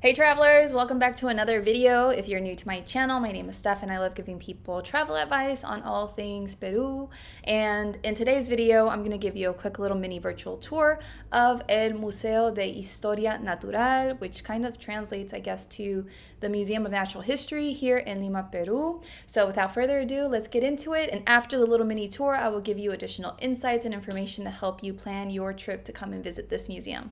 Hey travelers, welcome back to another video. If you're new to my channel, my name is Stef and I love giving people travel advice on all things Peru. And in today's video, I'm going to give you a quick little mini virtual tour of El Museo de Historia Natural, which kind of translates, I guess, to the Museum of Natural History here in Lima, Peru. So without further ado, let's get into it. And after the little mini tour, I will give you additional insights and information to help you plan your trip to come and visit this museum.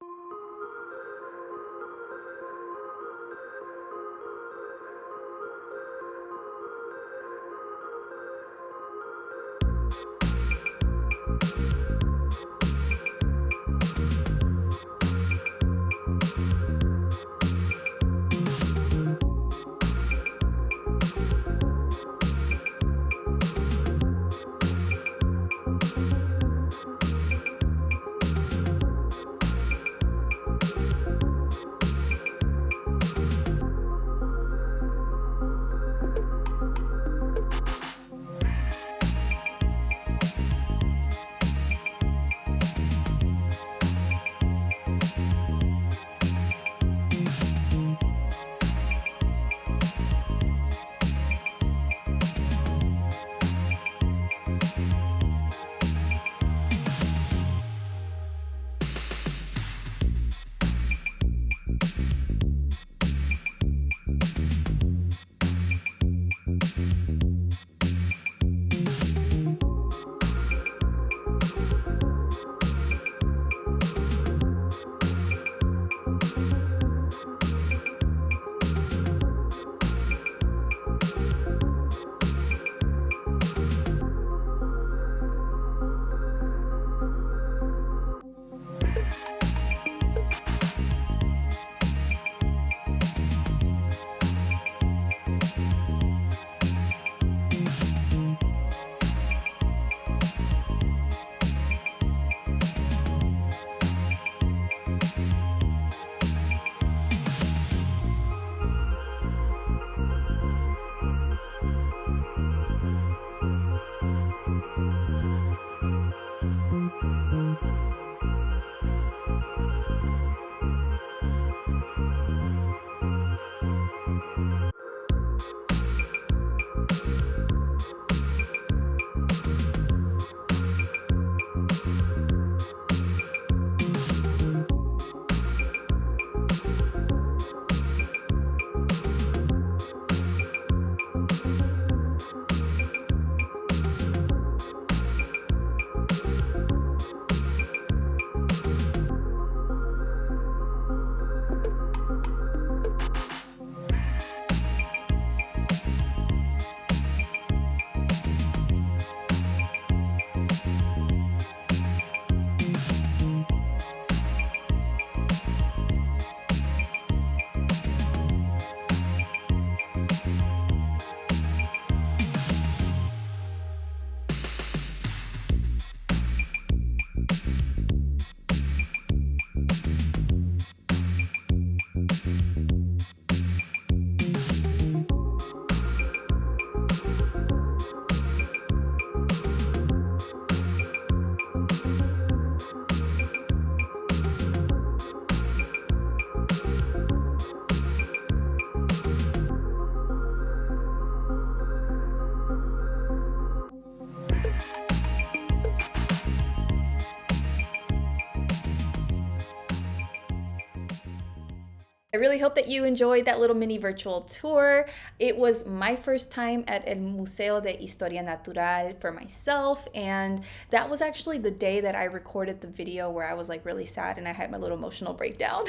I really hope that you enjoyed that little mini virtual tour. It was my first time at El Museo de Historia Natural for myself, and that was actually the day that I recorded the video where I was like really sad and I had my little emotional breakdown.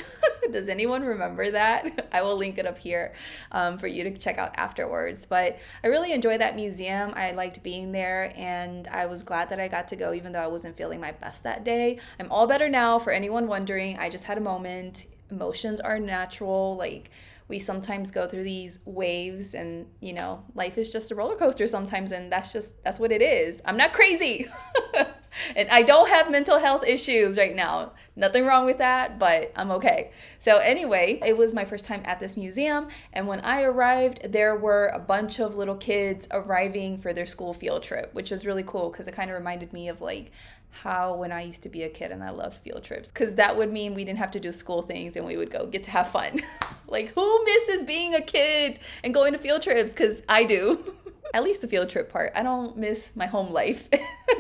Does anyone remember that? I will link it up here for you to check out afterwards. But I really enjoyed that museum. I liked being there, and I was glad that I got to go even though I wasn't feeling my best that day. I'm all better now. For anyone wondering, I just had a moment. Emotions are natural. Like, we sometimes go through these waves, and life is just a roller coaster sometimes, and that's what it is. I'm not crazy. And I don't have mental health issues right now. Nothing wrong with that, but I'm okay. So anyway, it was my first time at this museum, and when I arrived, there were a bunch of little kids arriving for their school field trip, which was really cool because it kind of reminded me of like how when I used to be a kid and I loved field trips, because that would mean we didn't have to do school things and we would go get to have fun. Like, who misses being a kid and going to field trips? Because I do. At least the field trip part. I don't miss my home life.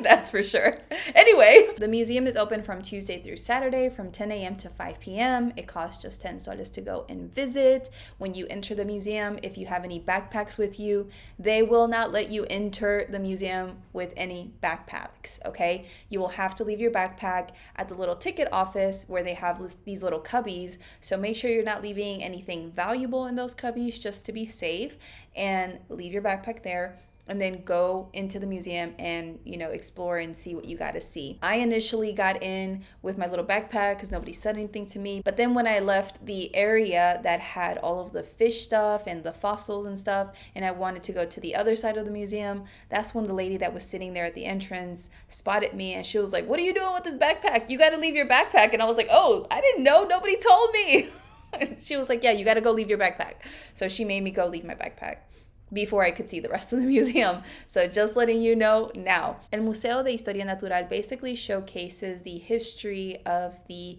That's for sure. Anyway, the museum is open from Tuesday through Saturday from 10 a.m. to 5 p.m. It costs just 10 soles to go and visit. When you enter the museum, if you have any backpacks with you, they will not let you enter the museum with any backpacks, okay? You will have to leave your backpack at the little ticket office where they have these little cubbies. So make sure you're not leaving anything valuable in those cubbies just to be safe, and leave your backpack there. And then go into the museum and, explore and see what you got to see. I initially got in with my little backpack because nobody said anything to me. But then when I left the area that had all of the fish stuff and the fossils and stuff, and I wanted to go to the other side of the museum, that's when the lady that was sitting there at the entrance spotted me, and she was like, "What are you doing with this backpack? You got to leave your backpack." And I was like, "Oh, I didn't know. Nobody told me." She was like, "Yeah, you got to go leave your backpack." So she made me go leave my backpack before I could see the rest of the museum. So just letting you know now. El Museo de Historia Natural basically showcases the history of the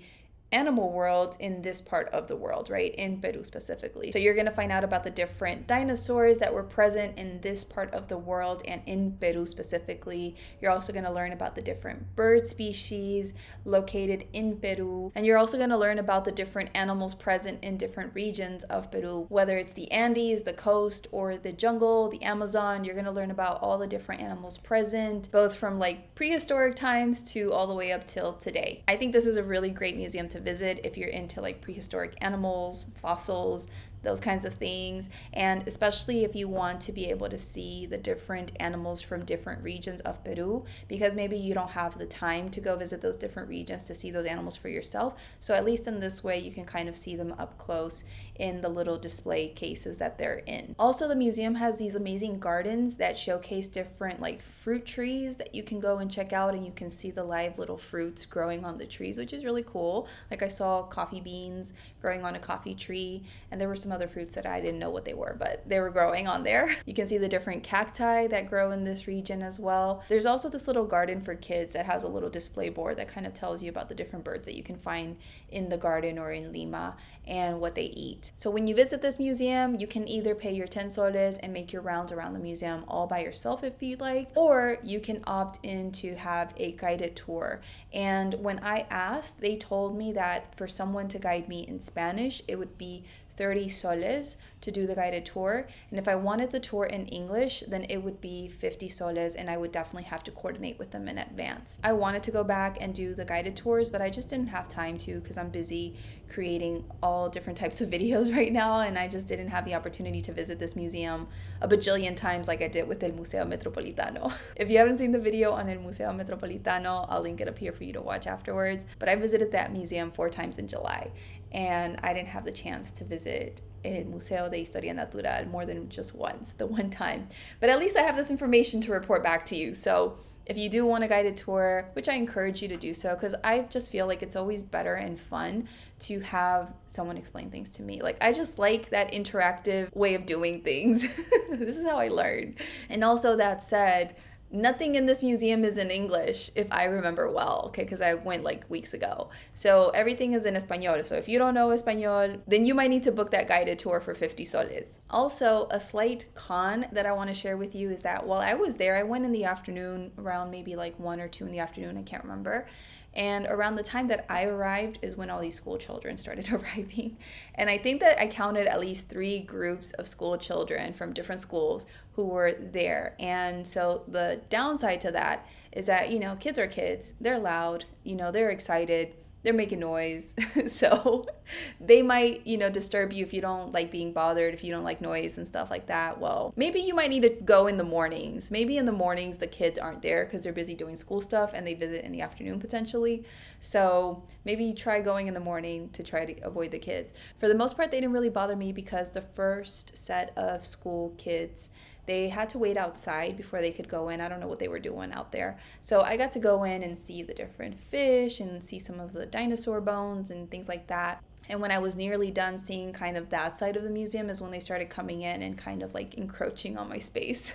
animal world in this part of the world, right? In Peru specifically. So you're going to find out about the different dinosaurs that were present in this part of the world and in Peru specifically. You're also going to learn about the different bird species located in Peru. And you're also going to learn about the different animals present in different regions of Peru, whether it's the Andes, the coast, or the jungle, the Amazon. You're going to learn about all the different animals present, both from like prehistoric times to all the way up till today. I think this is a really great museum to visit if you're into like prehistoric animals, fossils, those kinds of things, and especially if you want to be able to see the different animals from different regions of Peru, because maybe you don't have the time to go visit those different regions to see those animals for yourself. So at least in this way you can kind of see them up close in the little display cases that they're in. Also, the museum has these amazing gardens that showcase different like fruit trees that you can go and check out, and you can see the live little fruits growing on the trees, which is really cool. Like I saw coffee beans growing on a coffee tree, and there were some other fruits that I didn't know what they were, but they were growing on there. You can see the different cacti that grow in this region as well. There's also this little garden for kids that has a little display board that kind of tells you about the different birds that you can find in the garden or in Lima and what they eat. So when you visit this museum, you can either pay your 10 soles and make your rounds around the museum all by yourself if you'd like, or you can opt in to have a guided tour. And when I asked, they told me that for someone to guide me in Spanish, it would be 30 soles to do the guided tour. And if I wanted the tour in English, then it would be 50 soles, and I would definitely have to coordinate with them in advance. I wanted to go back and do the guided tours, but I just didn't have time to because I'm busy creating all different types of videos right now, and I just didn't have the opportunity to visit this museum a bajillion times like I did with El Museo Metropolitano. If you haven't seen the video on El Museo Metropolitano, I'll link it up here for you to watch afterwards. But I visited that museum 4 times in July, and I didn't have the chance to visit El Museo de Historia Natural more than just once, the one time. But at least I have this information to report back to you. So if you do want a guided tour, which I encourage you to do so, because I just feel like it's always better and fun to have someone explain things to me. Like, I just like that interactive way of doing things. This is how I learn. And also, that said, nothing in this museum is in English, if I remember well, okay, because I went like weeks ago. So everything is in Espanol. So if you don't know Espanol, then you might need to book that guided tour for 50 soles. Also, a slight con that I want to share with you is that while I was there, I went in the afternoon, around maybe like 1 or 2 in the afternoon, I can't remember. And around the time that I arrived is when all these school children started arriving. And I think that I counted at least 3 groups of school children from different schools who were there. And so the downside to that is that, kids are kids. They're loud, they're excited. They're making noise. So they might, disturb you if you don't like being bothered, if you don't like noise and stuff like that. Well, maybe you might need to go in the mornings. Maybe in the mornings the kids aren't there because they're busy doing school stuff and they visit in the afternoon potentially. So maybe try going in the morning to try to avoid the kids. For the most part, they didn't really bother me because the first set of school kids, they had to wait outside before they could go in. I don't know what they were doing out there. So I got to go in and see the different fish and see some of the dinosaur bones and things like that. And when I was nearly done seeing kind of that side of the museum is when they started coming in and kind of like encroaching on my space.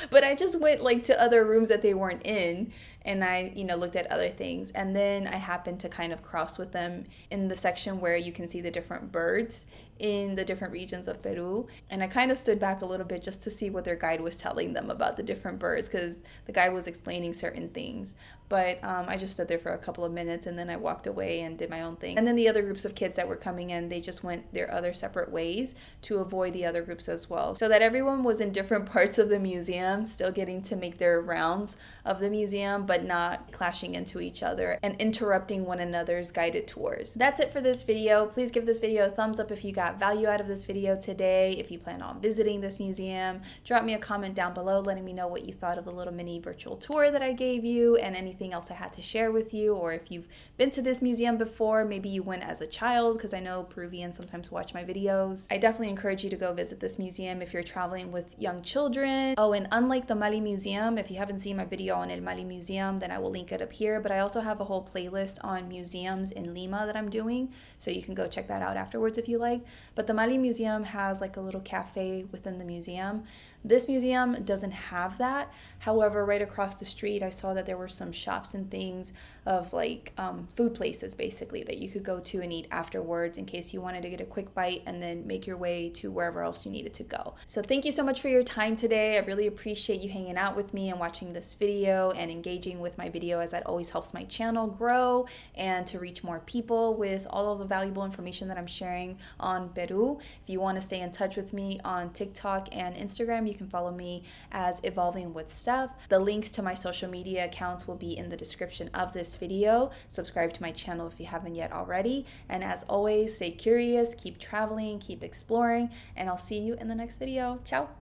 But I just went like to other rooms that they weren't in and I, looked at other things. And then I happened to kind of cross with them in the section where you can see the different birds in the different regions of Peru. And I kind of stood back a little bit just to see what their guide was telling them about the different birds, because the guide was explaining certain things. But I just stood there for a couple of minutes and then I walked away and did my own thing. And then the other groups of kids that were coming in, they just went their other separate ways to avoid the other groups as well. So that everyone was in different parts of the museum, still getting to make their rounds of the museum, but not clashing into each other and interrupting one another's guided tours. That's it for this video. Please give this video a thumbs up if you got value out of this video today. If you plan on visiting this museum, drop me a comment down below letting me know what you thought of the little mini virtual tour that I gave you and anything else I had to share with you, or if you've been to this museum before, maybe you went as a child, because I know Peruvians sometimes watch my videos. I definitely encourage you to go visit this museum if you're traveling with young children. Oh, and unlike the Mali Museum, if you haven't seen my video on El Mali Museum, then I will link it up here, but I also have a whole playlist on museums in Lima that I'm doing, so you can go check that out afterwards if you like. But the Mali Museum has like a little cafe within the museum. This museum doesn't have that. However, right across the street, I saw that there were some shops and things of like food places basically that you could go to and eat afterwards in case you wanted to get a quick bite and then make your way to wherever else you needed to go. So thank you so much for your time today. I really appreciate you hanging out with me and watching this video and engaging with my video, as that always helps my channel grow and to reach more people with all of the valuable information that I'm sharing on Peru. If you want to stay in touch with me on TikTok and Instagram, you can follow me as Evolving with Stef. The links to my social media accounts will be in the description of this video. Subscribe to my channel if you haven't yet already. And as always, stay curious, keep traveling, keep exploring, and I'll see you in the next video. Ciao!